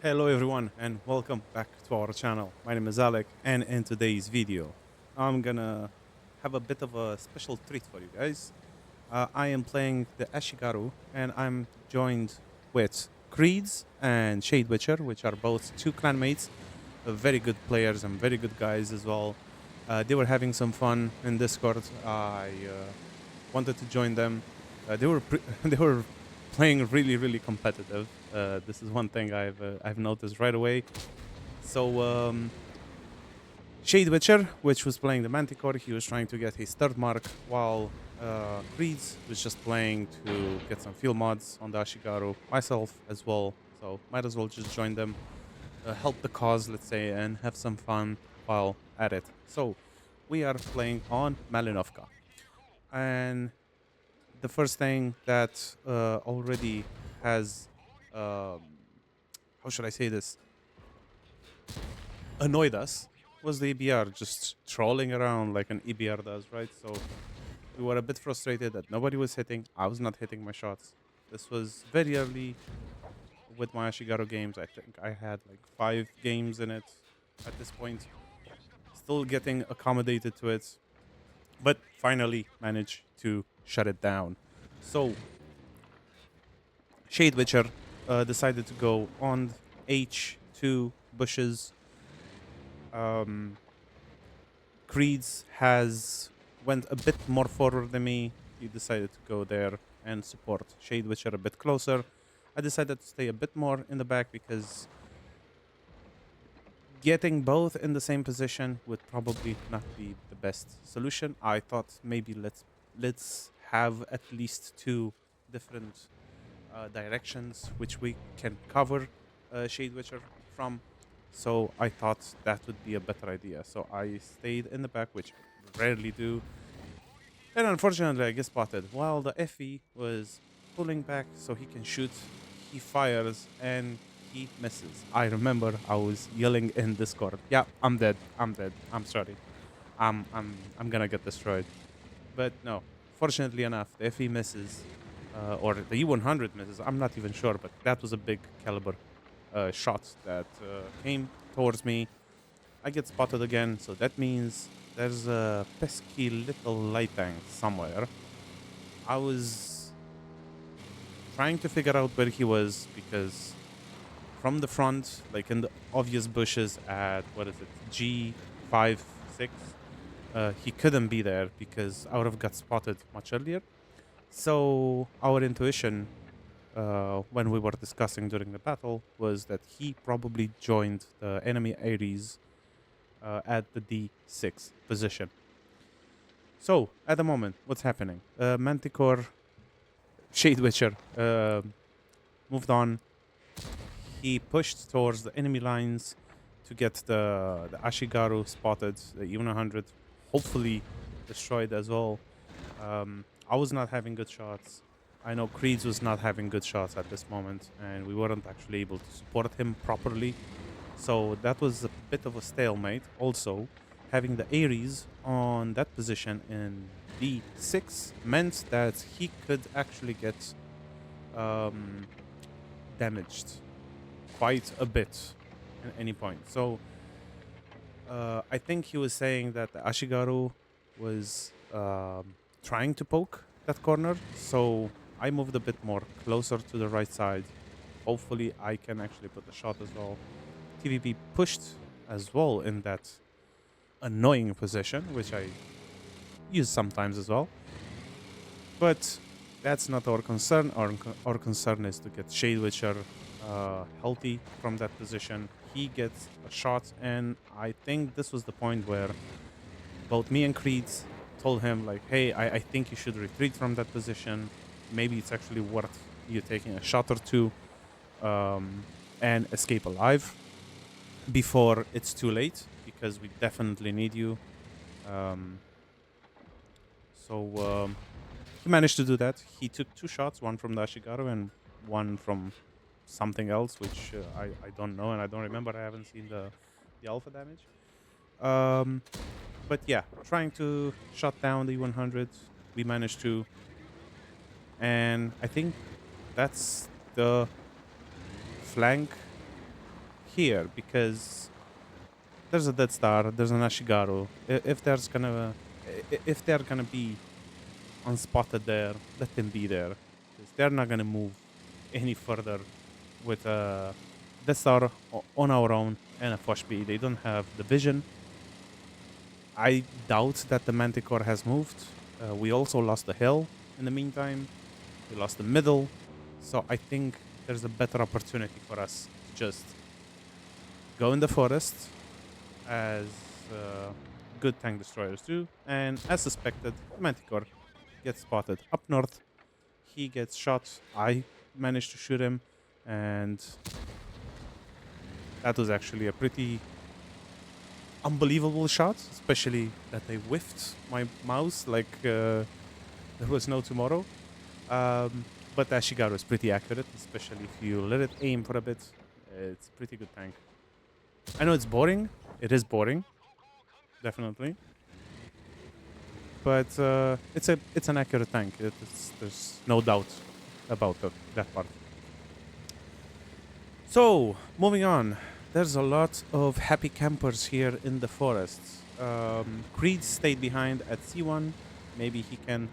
Hello everyone and welcome back to our channel. My name is Alec and in today's video I'm gonna have a bit of a special treat for you guys. I am playing the Ashigaru and I'm joined with Creeds and Shade Witcher, which are both two clanmates, very good players and very good guys as well. They were having some fun in Discord. I wanted to join them. They were playing really competitive. This is one thing I've noticed right away. So Shade Witcher, which was playing the Manticore, he was trying to get his third mark, while Creeds was just playing to get some field mods on the Ashigaru. Myself as well, so might as well just join them, help the cause, let's say, and have some fun while at it. So we are playing on Malinovka, and the first thing that already has, um, how should I say this, annoyed us was the EBR just trolling around like an EBR does, right? So we were a bit frustrated that nobody was hitting. I was not hitting my shots. This was very early with my Ashigaru games. I think I had like 5 games in it at this point. Still getting accommodated to it, but finally managed to shut it down. So Shade Witcher decided to go on H2 bushes. Um, Creeds has went a bit more forward than me. He decided to go there and support Shade Witcher a bit closer. I decided to stay a bit more in the back because getting both in the same position would probably not be the best solution. I thought maybe let's have at least 2 different directions which we can cover Shade Witcher from. So I thought that would be a better idea. So I stayed in the back, which I rarely do. And unfortunately, I get spotted. While the FE was pulling back so he can shoot, he fires and he misses. I remember I was yelling in Discord, "Yeah, I'm dead. I'm dead. I'm sorry. I'm gonna get destroyed." But no, fortunately enough, the FE misses, or the E100 misses. I'm not even sure, but that was a big caliber shot that came towards me. I get spotted again, so that means there's a pesky little light tank somewhere. I was trying to figure out where he was because from the front, like in the obvious bushes at what is it, G56, he couldn't be there because I would have got spotted much earlier. So our intuition, when we were discussing during the battle, was that he probably joined the enemy Ares at the D6 position. So at the moment, what's happening? Manticore, Shade Witcher, moved on. He pushed towards the enemy lines to get the Ashigaru spotted, the E100, hopefully destroyed as well. I was not having good shots. I know Creeds was not having good shots at this moment, and we weren't actually able to support him properly. So that was a bit of a stalemate. Also, having the Ares on that position in D6 meant that he could actually get um, damaged quite a bit at any point. So I think he was saying that the Ashigaru was trying to poke that corner. So I moved a bit more closer to the right side. Hopefully I can actually put the shot as well. TVP pushed as well in that annoying position, which I use sometimes as well. But that's not our concern. Our concern is to get Shade Witcher healthy from that position. He gets a shot, and I think this was the point where both me and Creeds told him, like, hey, I think you should retreat from that position. Maybe it's actually worth you taking a shot or two and escape alive before it's too late, because we definitely need you. Um, so he managed to do that. He took 2 shots, one from the Ashigaru and one from something else, which I don't know and I don't remember. I haven't seen the alpha damage. Um, but yeah, trying to shut down the 100. We managed to. And I think that's the flank here because there's a Dead Star, there's an Ashigaru. If they're gonna be unspotted there, let them be there. 'Cause they're not gonna move any further with a Death Star on our own and a Foshby. They don't have the vision. I doubt that the Manticore has moved. We also lost the hill in the meantime. We lost the middle. So I think there's a better opportunity for us to just go in the forest as good tank destroyers do. And as suspected, Manticore gets spotted up north. He gets shot. I managed to shoot him. And that was actually a pretty unbelievable shot, especially that they whiffed my mouse like there was no tomorrow. But Ashigaru is pretty accurate, especially if you let it aim for a bit. It's a pretty good tank. I know it's boring. It is boring, definitely. But it's an accurate tank. There's no doubt about that part. So, moving on. There's a lot of happy campers here in the forest. Creed stayed behind at C1. Maybe he can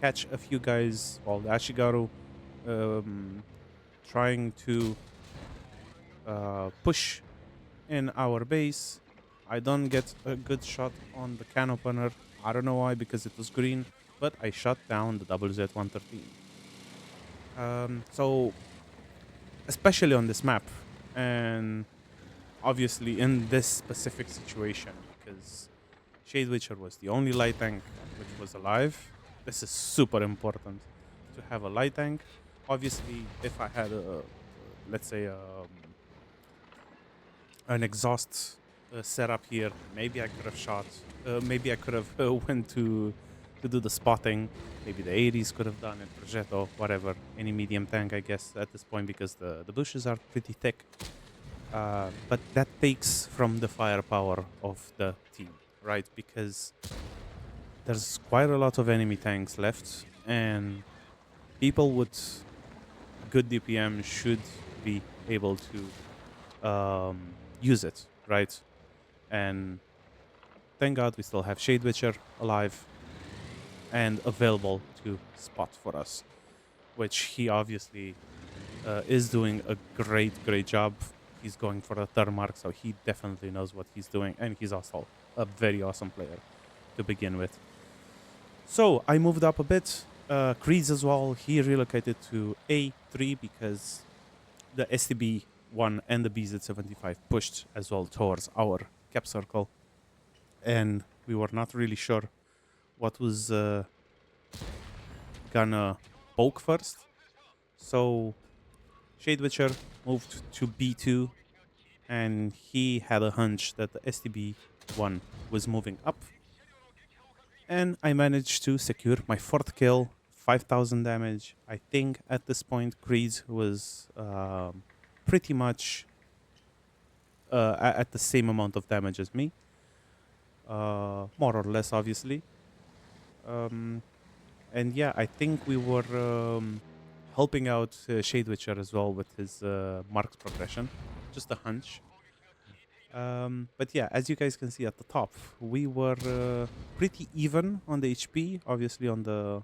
catch a few guys, while the Ashigaru trying to push in our base. I don't get a good shot on the can opener. I don't know why, because it was green, but I shot down the WZ-113. So, especially on this map, and obviously in this specific situation, because Shade Witcher was the only light tank which was alive. This is super important to have a light tank. Obviously, if I had let's say an exhaust setup here, maybe I could have shot. Maybe I could have went to do the spotting. Maybe the 80s could have done it, Progetto, whatever. Any medium tank, I guess, at this point, because the bushes are pretty thick. But that takes from the firepower of the team, right? Because there's quite a lot of enemy tanks left, and people with good DPM should be able to use it, right? And thank God we still have Shade Witcher alive and available to spot for us, which he obviously is doing a great job. He's going for the third mark, so he definitely knows what he's doing, and he's also a very awesome player to begin with. So I moved up a bit. Creeds as well, he relocated to A3 because the STB-1 and the BZ-75 pushed as well towards our cap circle, and we were not really sure what was gonna poke first. So Shade Witcher moved to B2, and he had a hunch that the STB-1 was moving up. And I managed to secure my fourth kill, 5,000 damage. I think at this point Creed was pretty much at the same amount of damage as me. More or less, obviously. And yeah, I think we were helping out Shade Witcher as well with his marks progression. Just a hunch. But yeah, as you guys can see at the top, we were pretty even on the HP, obviously on the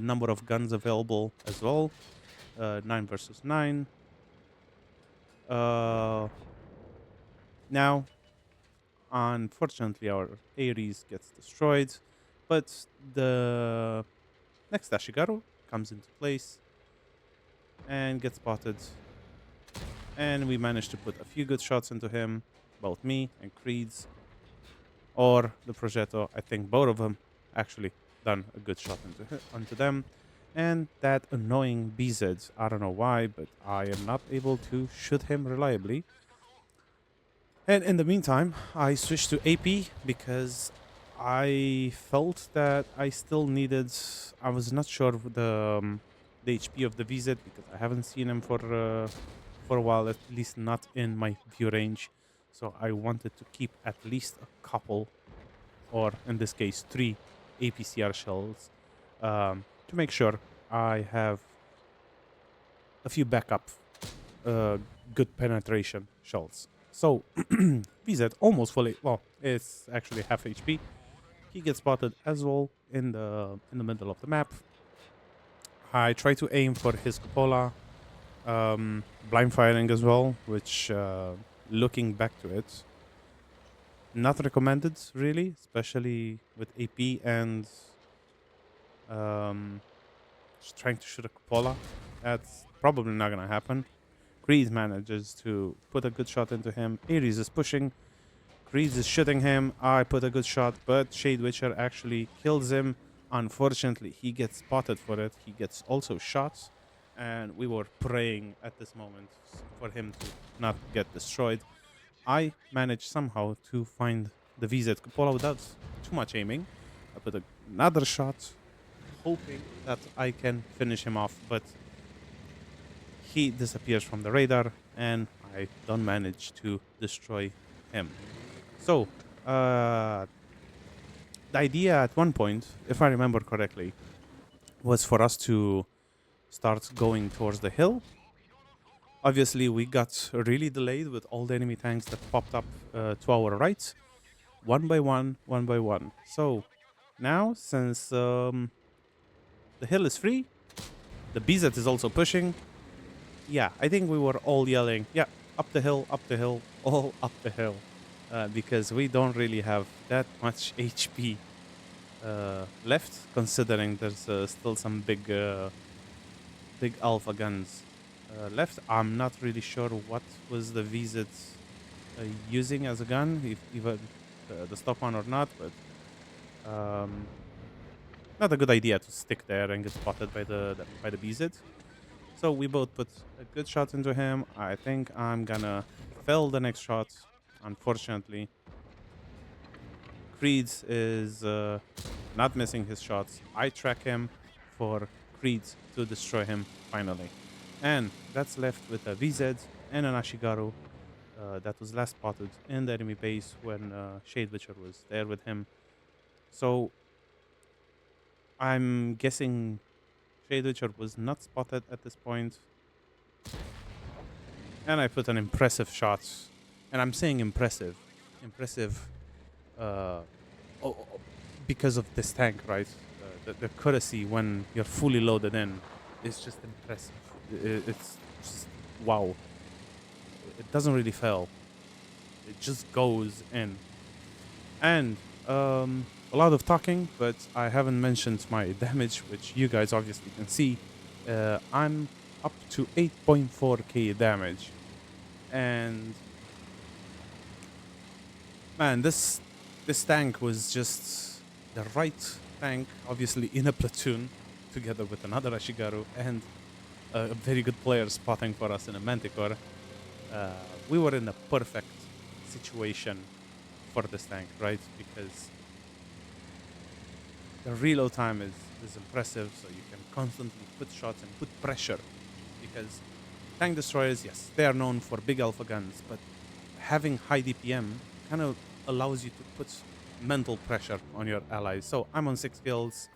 number of guns available as well. 9 versus 9. Now, unfortunately, our Ares gets destroyed, but the next Ashigaru comes into place and gets spotted. And we managed to put a few good shots into him, both me and Creed's, or the Progetto. I think both of them actually done a good shot onto them. And that annoying BZ, I don't know why, but I am not able to shoot him reliably. And in the meantime, I switched to AP because I felt that I still needed... I was not sure of the HP of the VZ because I haven't seen him for a while, at least not in my view range. So I wanted to keep at least a couple, or in this case 3 APCR shells to make sure I have a few backup uh, good penetration shots. So VZ almost fully. Well, it's actually half HP. He gets spotted as well in the middle of the map. I try to aim for his cupola, blind firing as well, which looking back to it, not recommended really, especially with AP and um, just trying to shoot a cupola. That's probably not gonna happen. Creed manages to put a good shot into him. Ares is pushing. Creed is shooting him. I put a good shot, but Shade Witcher actually kills him. Unfortunately, he gets spotted for it. He gets also shot. And we were praying at this moment for him to not get destroyed. I managed somehow to find the VZ cupola without too much aiming. I put another shot, hoping that I can finish him off, but he disappears from the radar, and I don't manage to destroy him. So, the idea at one point, if I remember correctly, was for us to start going towards the hill. Obviously, we got really delayed with all the enemy tanks that popped up to our right, one by one, one by one. So, now, since the hill is free, the BZ is also pushing. Yeah, I think we were all yelling, yeah, up the hill, all up the hill. Because we don't really have that much HP left, considering there's still some big alpha guns left. I'm not really sure what was the VZ using as a gun, if even the stock one or not, but not a good idea to stick there and get spotted by the BZ. So we both put a good shot into him. I think I'm gonna fail the next shot, unfortunately. Creed is not missing his shots. I track him for Creed to destroy him finally. And that's left with a VZ and an Ashigaru that was last spotted in the enemy base when Shade Witcher was there with him. So I'm guessing Shade Witcher was not spotted at this point. And I put an impressive shot. And I'm saying impressive. Impressive uh, oh, because of this tank, right? The courtesy when you're fully loaded in is just impressive. It's just wow. It doesn't really fail. It just goes in. And a lot of talking, but I haven't mentioned my damage, which you guys obviously can see. I'm up to 8.4k damage. And man, this tank was just the right tank, obviously in a platoon, together with another Ashigaru and a very good player spotting for us in a Manticore. We were in a perfect situation for this tank, right? Because the reload time is impressive, so you can constantly put shots and put pressure. Because tank destroyers, yes, they are known for big alpha guns, but having high DPM kind of allows you to put mental pressure on your allies. So I'm on 6 kills.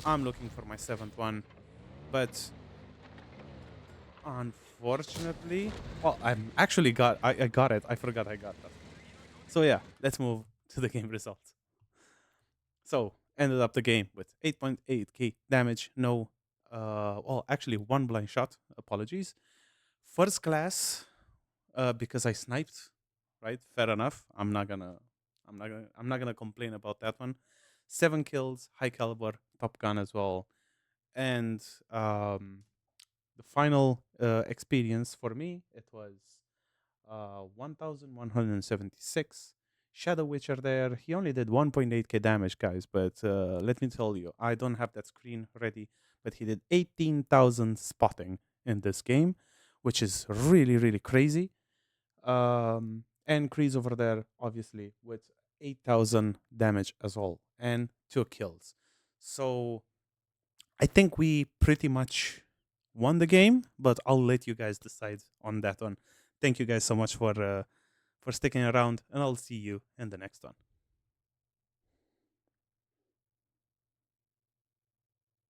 I'm looking for my 7th one. But unfortunately, well, I got it. I forgot I got that. So yeah, let's move to the game results. So ended up the game with 8.8k damage. No, well, actually one blind shot. Apologies. First class, because I sniped. Right, fair enough. I'm not gonna complain about that one. 7 kills, high caliber, top gun as well, and the final experience for me, it was 1176. Shadow Witcher there. He only did 1.8k damage, guys. But let me tell you, I don't have that screen ready. But he did 18,000 spotting in this game, which is really, really crazy. And Kreese over there, obviously, with 8,000 damage as well, and 2 kills. So I think we pretty much won the game, but I'll let you guys decide on that one. Thank you guys so much for sticking around, and I'll see you in the next one.